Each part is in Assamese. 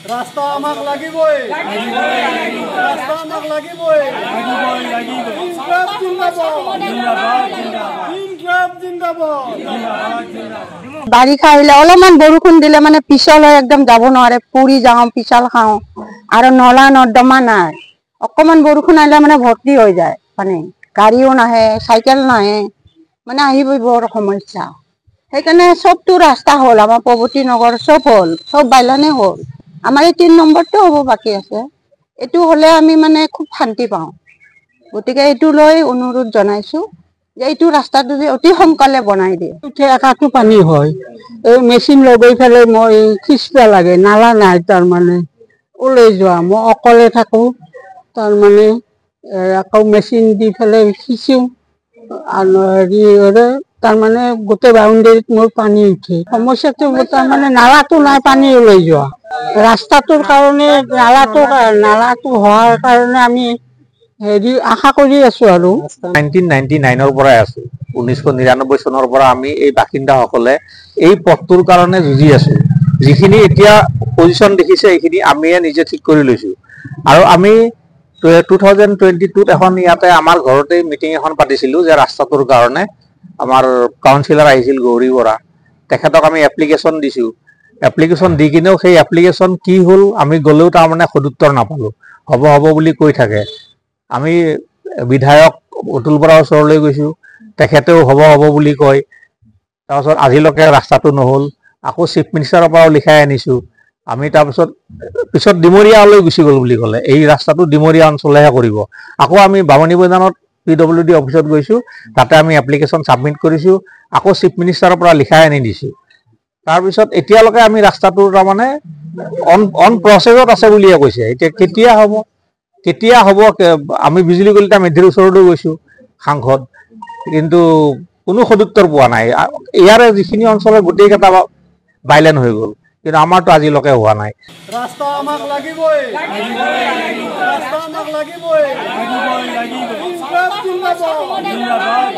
ৰাস্তা আমাক লাগিবই ৰাস্তা আমাক লাগিবই ইনকলাব জিন্দাবাদ ইনকলাব জিন্দাবাদ। বাৰিষা আহিলে অলপমান বৰষুণ দিলে মানে পিছল হয়, একদম যাব নোৱাৰে, পুৰি যাওঁ, পিছল খাওঁ, আৰু নলা নৰ্দমা নাই। অকমান বৰষুণ আহিলে মানে ভৰ্তি হৈ যায়, মানে গাড়ীও নাহে, চাইকেল নাহে, মানে আহিবই বৰ সমস্যা। সেইকাৰণে চবটো ৰাস্তা হ'ল, আমাৰ প্ৰগতি নগৰ চব হ'ল, চব বাইলানে হ'ল। আমাৰ এই 3 নম্বৰটো হ'ব বাকী আছে। এইটো হ'লে আমি মানে খুব শান্তি পাওঁ। গতিকে এইটো লৈ অনুৰোধ জনাইছো যে এইটো ৰাস্তাটো যে অতি সোনকালে বনাই দিয়ে। একাটো পানী হয়, এই মেচিন লগাই পেলাই মই খিচবা লাগে, নালা নাই, তাৰমানে ওলাই যোৱা, মই অকলে থাকো, তাৰমানে আকৌ মেচিন দি পেলাই সিঁচো, আৰু হেৰি তাৰমানে গোটেই বাউণ্ডেৰীত মোৰ পানী উঠে। সমস্যাটো তাৰমানে নালাটো নাই, পানী ওলাই যোৱা। ৰাস্তাটোৰ কাৰণে নালাটো হোৱাৰ কাৰণে আমি হেৰি আশা কৰি আছো। আৰু 1999 পৰাই আছো, 1999 চনৰ পৰা আমি এই বাসিন্দাসকলে এই পথটোৰ কাৰণে যুঁজি আছো। যিখিনি এতিয়া পজিশ্যন দেখিছে এইখিনি আমিয়ে নিজে ঠিক কৰি লৈছো। আৰু আমি 2022ত এখন ইয়াতে আমাৰ ঘৰতে মিটিং এখন পাতিছিলো যে ৰাস্তাটোৰ কাৰণে আমাৰ কাউন্সিলৰ আহিছিল গৌৰী বৰা, তেখেতক আমি এপ্লিকেশ্যন দিছো। এপ্লিকেশ্যন দি কিনেও সেই এপ্লিকেশ্যন কি হ'ল আমি গ'লেও তাৰমানে সদুত্তৰ নাপালো, হ'ব হ'ব বুলি কৈ থাকে। আমি বিধায়ক অতুল বৰাৰ ওচৰলৈ গৈছো, তেখেতেও হ'ব হ'ব বুলি কয়। তাৰপিছত আজিলৈকে ৰাস্তাটো নহ'ল। আকৌ চিফ মিনিষ্টাৰৰ পৰাও লিখাই আনিছো আমি, তাৰপিছত ডিমৰীয়ালৈ গুচি গ'ল বুলি ক'লে, এই ৰাস্তাটো ডিমৰীয়া অঞ্চলেহে কৰিব। আকৌ আমি বামুণী মৈদানত PWD অফিচত গৈছো, তাতে আমি এপ্লিকেশ্যন ছাবমিট কৰিছো, আকৌ চিফ মিনিষ্টাৰৰ পৰা লিখাই আনি দিছো। তাৰপিছত এতিয়ালৈকে আমি ৰাস্তাটো তাৰমানে অন প্ৰচেছত আছে বুলিয়ে কৈছে। এতিয়া কেতিয়া হ'ব আমি বিজুলী কলিতা মেধিৰ ওচৰতো গৈছো সাংসদ, কিন্তু কোনো সদুত্তৰ পোৱা নাই। ইয়াৰে যিখিনি অঞ্চলৰ গোটেইকেইটা বাইলেন হৈ গ'ল, কিন্তু আমাৰতো আজিলৈকে হোৱা নাই। ৰাস্তা আমাক লাগিবই ৰাস্তা আমাক লাগিবই ইনকলাব জিন্দাবাদ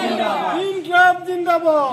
ইনকলাব জিন্দাবাদ।